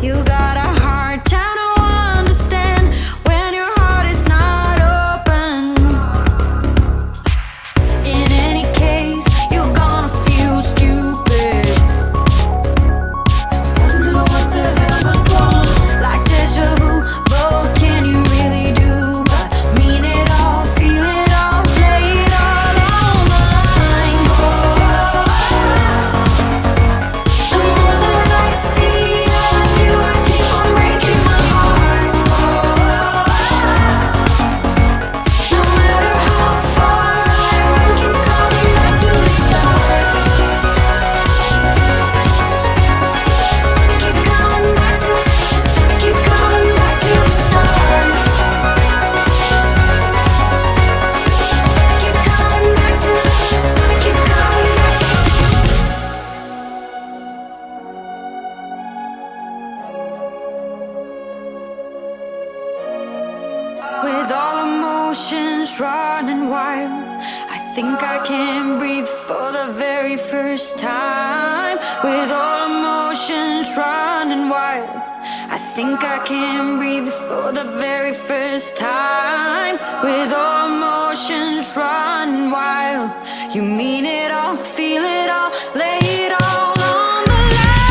You got a hard time to understand when your heart is not open. In any case, you're gonna feel stupid. Wonder what the hell went wrong. Like deja vu, but can you really do? But mean it all, feel it all, lay it all on the line. The more that I see of you, I keep on breaking my heart. No matter how far I run, keep coming back to the start. Keep coming back to the start. Keep coming back to the start. With all emotions running wild, I think I can breathe for the very first time. With all emotions running wild, I think I can breathe for the very first time. With all emotions running wild, you mean it all, feel it all, lay it all on the line.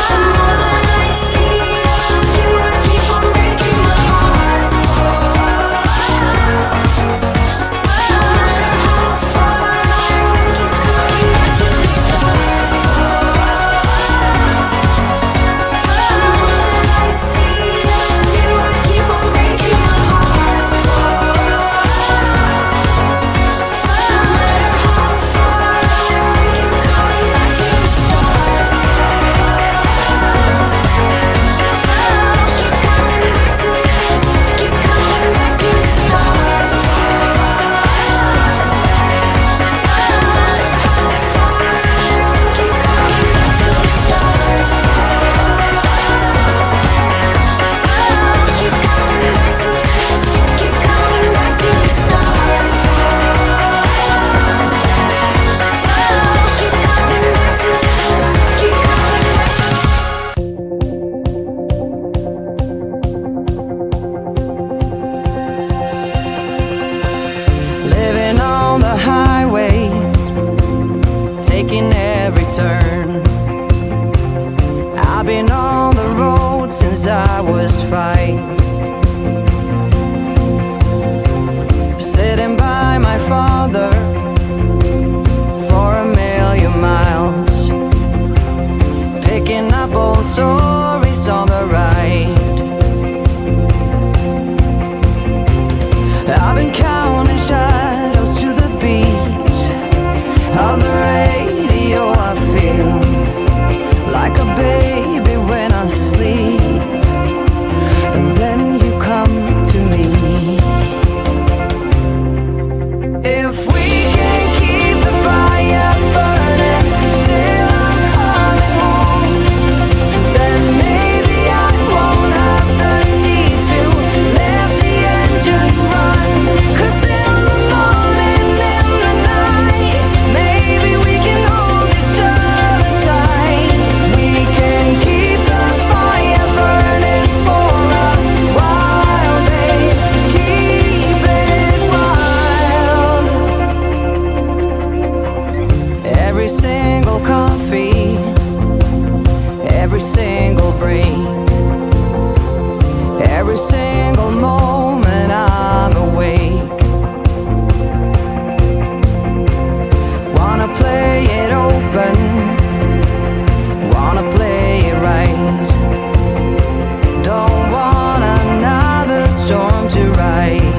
The more that I see of you, I keep on breaking my heart. No matter how far I run, keep coming back to the start. The more that I see of you, I keep on breaking my heart. No matter how far I run, keep coming back to the start. Keep coming back to the start. No matter how far I run, keep coming back to the start. Keep coming back to the start. Living on the highway, taking every turn. I've been on the road since I was 5. Sitting by my father for a million miles, picking up old stories on the ride. I've been counting shadows to the beat of the radio. I feel like a baby when I sleep, and then you come to me. If we can keep the fire burning till I'm coming home, then maybe I won't have the need to let the engine run. 'Cause in the morning, in the night, maybe we can hold each other tight. We can keep the fire burning for a while, babe. Keep it wild. Every single coffee, every single break, every single moment I'm awake. Wanna play it open, wanna play it right. Don't want another storm to ride.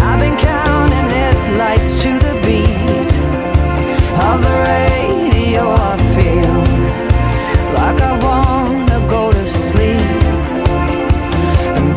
I've been counting headlights to the beat of the radio. I feel like I wanna go to sleep, and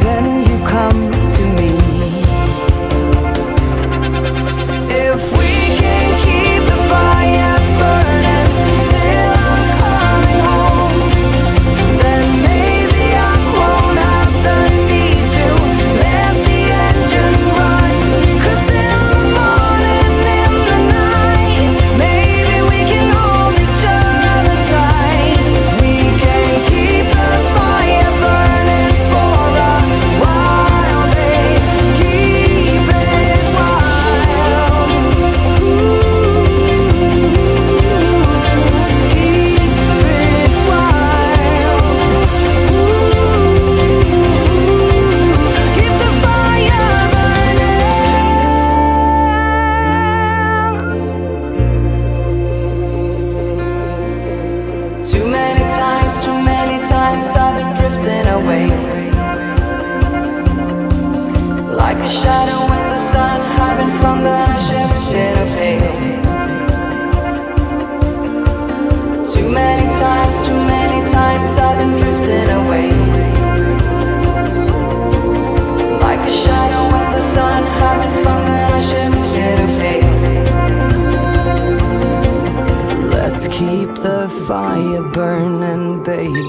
fire burning, baby,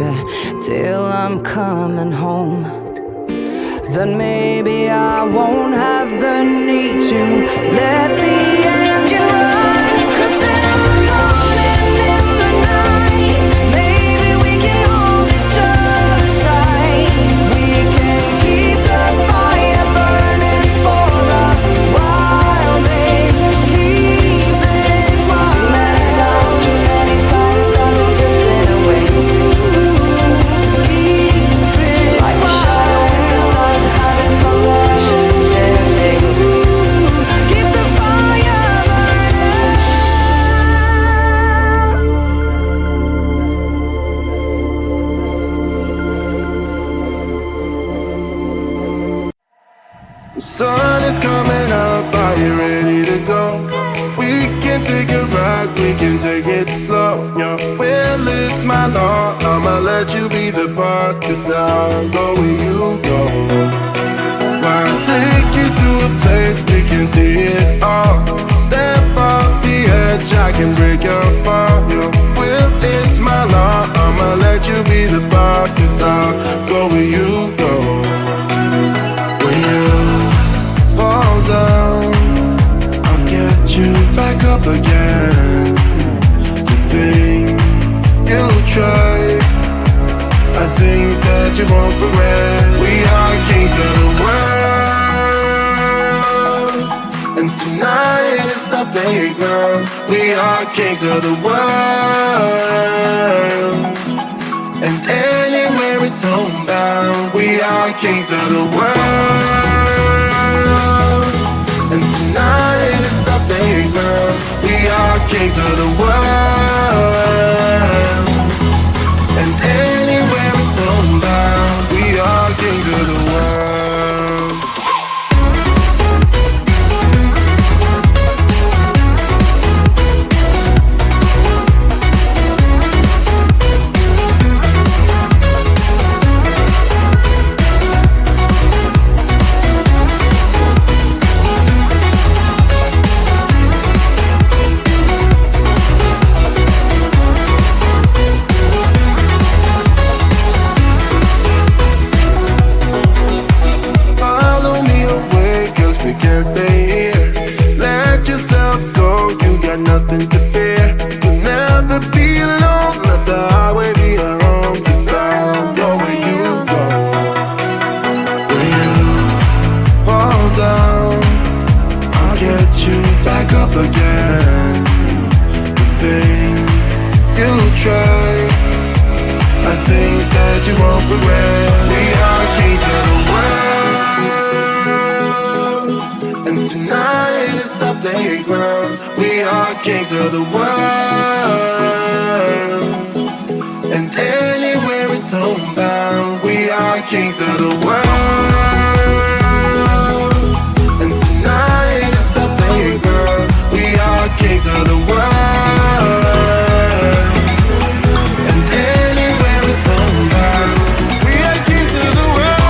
till I'm coming home. Then maybe I won't have the need to let the engine run. 'Cause in the morning, in the night, maybe we can hold each other tight. We can keep the fire burning for a while, babe. Keep it wild. Too many times I've been drifting away. Keep it like wild. Keep the fire burning. The sun is coming up, are you ready to go? We can take a ride, we can take it slow. Your will is my law, I'ma let you be the boss, 'cause I'll go where you go. I'll take you to a place we can see it all. Step off the edge, I can break your fall. Your will is my law, I'ma let you be the boss, 'cause I'll go where you go. When you fall down, I'll get you back up again. The things you try are things that you won't regret. We are kings of the world, and tonight is our playground. We are kings of the world, and anywhere it's homebound. We are kings of the world, and tonight is our playground. We are kings of the world, and anywhere it's homebound. We are kings of the world. Nothing to fear. You'll never be alone. Let the highway be your home. 'Cause I'll go where you go. When you fall down, I'll get you back up again. The things you try are things that you won't regret. We are kings of the world, and tonight is our playground. We are kings of the world, and anywhere it's homebound. We are kings of the world, and tonight is our playground. We are kings of the world, and anywhere it's homebound. We are kings of the world.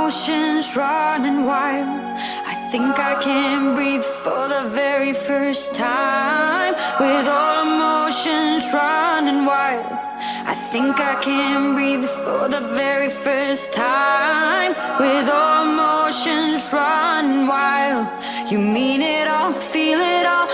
emotions running wild. I think I can breathe for the very first time. With all emotions running wild, I think I can breathe for the very first time. With all emotions running wild, you mean it all, feel it all,